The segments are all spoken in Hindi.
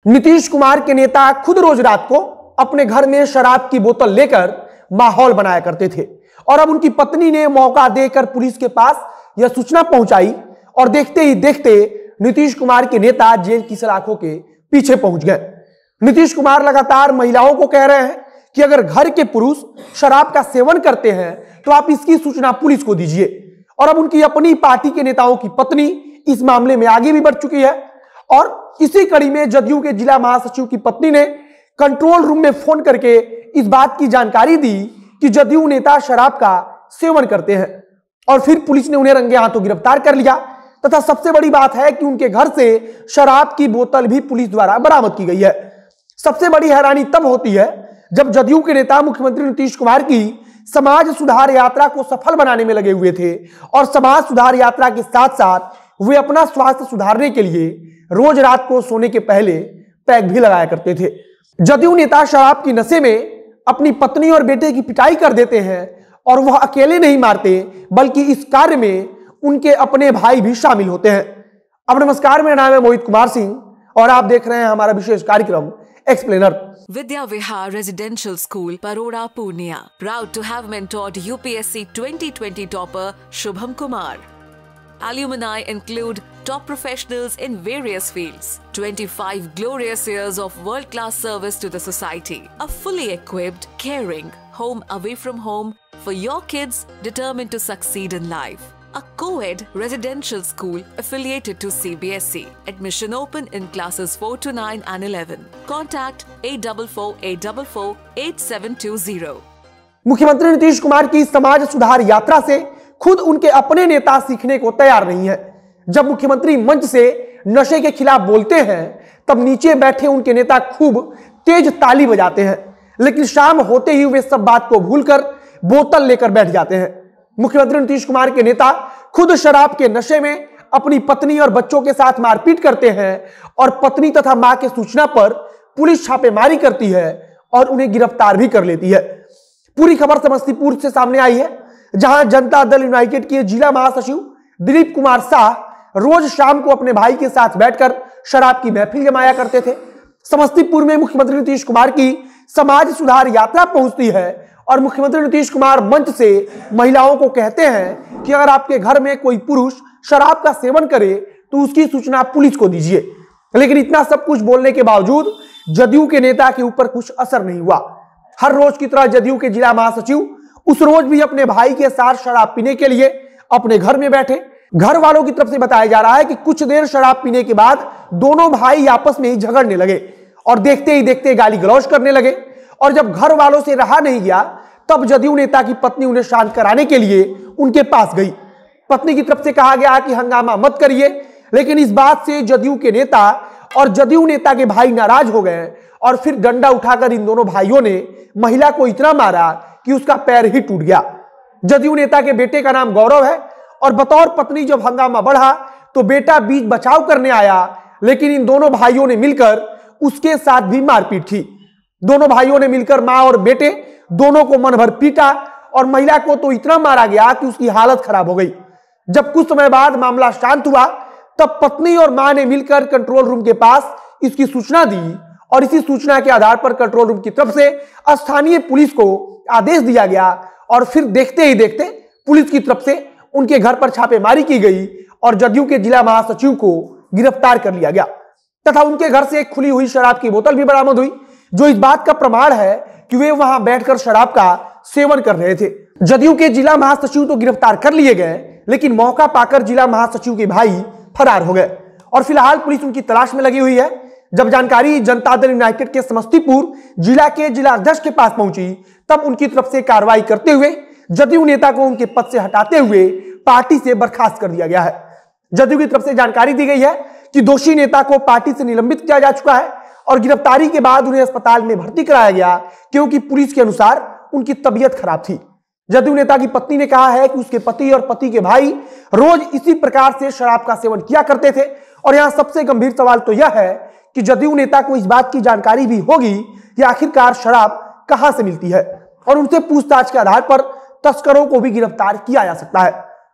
नीतीश कुमार के नेता खुद रोज रात को अपने घर में शराब की बोतल लेकर माहौल बनाया करते थे और अब उनकी पत्नी ने मौका देकर पुलिस के पास यह सूचना पहुंचाई और देखते ही देखते नीतीश कुमार के नेता जेल की सलाखों के पीछे पहुंच गए। नीतीश कुमार लगातार महिलाओं को कह रहे हैं कि अगर घर के पुरुष शराब का सेवन करते हैं तो आप इसकी सूचना पुलिस को दीजिए। और अब उनकी अपनी पार्टी के नेताओं की पत्नी इस मामले में आगे भी बढ़ चुकी है और इसी कड़ी में जदयू के जिला महासचिव की पत्नी ने कंट्रोल रूम में फोन करके इस बात की जानकारी दी कि जदयू नेता शराब का सेवन करते हैं और फिर पुलिस ने उन्हें रंगे हाथों गिरफ्तार कर लिया। तथा सबसे बड़ी बात है कि उनके घर से शराब की बोतल भी पुलिस द्वारा बरामद की गई है। सबसे बड़ी हैरानी तब होती है जब जदयू के नेता मुख्यमंत्री नीतीश कुमार की समाज सुधार यात्रा को सफल बनाने में लगे हुए थे और समाज सुधार यात्रा के साथ साथ वे अपना स्वास्थ्य सुधारने के लिए रोज रात को सोने के पहले पैक भी लगाया करते थे। जदयू नेता शराब की नशे में अपनी पत्नी और बेटे की पिटाई कर देते हैं और वह अकेले नहीं मारते बल्कि इस कार्य में उनके अपने भाई भी शामिल होते हैं। अब नमस्कार, मेरा नाम है मोहित कुमार सिंह और आप देख रहे हैं हमारा विशेष कार्यक्रम explainer. Vidya Vihar Residential School, Paroda, Purnia. Proud to have mentored UPSC 2020 topper Shubham Kumar. Alumni include top professionals in various fields, 25 glorious years of world-class service to the society, a fully equipped, caring, home away from home for your kids determined to succeed in life. A co-ed residential school affiliated to CBSE. Admission open in classes 4 to 9 and 11. Contact 8448448720. मुख्यमंत्री नीतीश कुमार की समाज सुधार यात्रा से खुद उनके अपने नेता सीखने को तैयार नहीं है। जब मुख्यमंत्री मंच से नशे के खिलाफ बोलते हैं तब नीचे बैठे उनके नेता खूब तेज ताली बजाते हैं, लेकिन शाम होते ही वे सब बात को भूलकर बोतल लेकर बैठ जाते हैं। मुख्यमंत्री नीतीश कुमार के नेता खुद शराब के नशे में अपनी पत्नी और बच्चों के साथ मारपीट करते हैं और पत्नी तथा मां के सूचना पर पुलिस छापेमारी करती है और उन्हें गिरफ्तार भी कर लेती है। पूरी खबर समस्तीपुर से सामने आई है, जहां जनता दल यूनाइटेड के जिला महासचिव दिलीप कुमार शाह रोज शाम को अपने भाई के साथ बैठकर शराब की महफिल जमाया करते थे। समस्तीपुर में मुख्यमंत्री नीतीश कुमार की समाज सुधार यात्रा पहुंचती है और मुख्यमंत्री नीतीश कुमार मंच से महिलाओं को कहते हैं कि अगर आपके घर में कोई पुरुष शराब का सेवन करे तो उसकी सूचना पुलिस को दीजिए। लेकिन इतना सब कुछ बोलने के बावजूद जदयू के नेता के ऊपर कुछ असर नहीं हुआ। हर रोज की तरह जदयू के जिला महासचिव उस रोज भी अपने भाई के साथ शराब पीने के लिए अपने घर में बैठे। घर वालों की तरफ से बताया जा रहा है कि कुछ देर शराब पीने के बाद दोनों भाई आपस में ही झगड़ने लगे और देखते ही देखते गाली गलौज करने लगे। और जब घर वालों से रहा नहीं गया तब जदयू नेता की पत्नी उन्हें शांत कराने के लिए उनके पास गई। पत्नी की तरफ से कहा गया कि हंगामा मत करिए, लेकिन इस बात से जदयू के नेता और जदयू नेता के भाई नाराज हो गए और फिर डंडा उठाकर इन दोनों भाइयों ने महिला को इतना मारा कि उसका पैर ही टूट गया। जदयू नेता के बेटे का नाम गौरव है और बतौर पत्नी जब हंगामा बढ़ा तो बेटा बीच बचाव करने आया, लेकिन इन दोनों भाइयों ने मिलकर उसके साथ भी मारपीट की। दोनों भाइयों ने मिलकर मां और बेटे दोनों को मन भर पीटा और महिला को तो इतना मारा गया कि उसकी हालत खराब हो गई। जब कुछ समय बाद मामला शांत हुआ तब पत्नी और मां ने मिलकर कंट्रोल रूम के पास इसकी सूचना दी और इसी सूचना के आधार पर कंट्रोल रूम की तरफ से स्थानीय पुलिस को आदेश दिया गया और फिर देखते ही देखते पुलिस की तरफ से उनके घर पर छापेमारी की गई और जदयू के जिला महासचिव को गिरफ्तार कर लिया गया तथा उनके घर से एक खुली हुई शराब की बोतल भी बरामद हुई, जो इस बात का प्रमाण है कि वे वहां बैठकर शराब का सेवन कर रहे थे। जदयू के जिला महासचिव तो गिरफ्तार कर लिए गए, लेकिन मौका पाकर जिला महासचिव के भाई फरार हो गए और फिलहाल पुलिस उनकी तलाश में लगी हुई है। जब जानकारी जनता दल यूनाइटेड के समस्तीपुर जिला के जिला अध्यक्ष के पास पहुंची तब उनकी तरफ से कार्रवाई करते हुए जदयू नेता को उनके पद से हटाते हुए पार्टी से बर्खास्त कर दिया गया है। जदयू की तरफ से जानकारी दी गई है कि दोषी नेता को पार्टी से निलंबित किया जा चुका है और गिरफ्तारी के बाद उन्हें अस्पताल में भर्ती कराया गया क्योंकि पुलिस के अनुसार उनकी तबीयत खराब थी। जदयू नेता की पत्नी ने कहा है कि उसके पति और पति के भाई रोज इसी प्रकार से शराब का सेवन किया करते थे और यहां सबसे गंभीर सवाल तो यह है कि जदयू नेता को इस बात की जानकारी भी होगी कि आखिरकार शराब कहां से मिलती है और उनसे पूछताछ के आधार पर तस्करों को भी गिरफ्तार किया जा सकता है।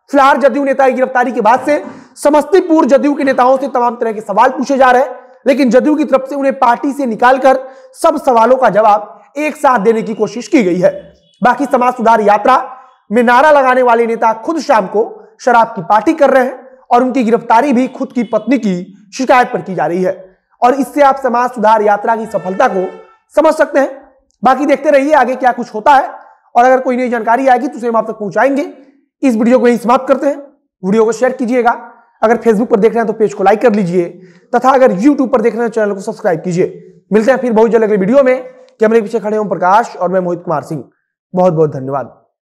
फिलहाल जदयू नेता की गिरफ्तारी के बाद से समस्तीपुर जदयू के नेताओं से तमाम तरह के सवाल पूछे जा रहे हैं, लेकिन जदयू की तरफ से उन्हें पार्टी से निकालकर सब सवालों का जवाब एक साथ देने की कोशिश की गई है। बाकी समाज सुधार यात्रा में नारा लगाने वाले नेता खुद शाम को शराब की पार्टी कर रहे हैं और उनकी गिरफ्तारी भी खुद की पत्नी की शिकायत पर की जा रही है और इससे आप समाज सुधार यात्रा की सफलता को समझ सकते हैं। बाकी देखते रहिए आगे क्या कुछ होता है और अगर कोई नई जानकारी आएगी तो उसे हम आप तक पहुंचाएंगे। इस वीडियो को यहीं समाप्त करते हैं। वीडियो को शेयर कीजिएगा, अगर फेसबुक पर देख रहे हैं तो पेज को लाइक कर लीजिए तथा अगर यूट्यूब पर देख रहे हैं चैनल को सब्सक्राइब कीजिए। मिलते हैं फिर बहुत जल्द अगले वीडियो में। कैमरे के पीछे खड़े ओम प्रकाश और मैं मोहित कुमार सिंह। बहुत बहुत धन्यवाद।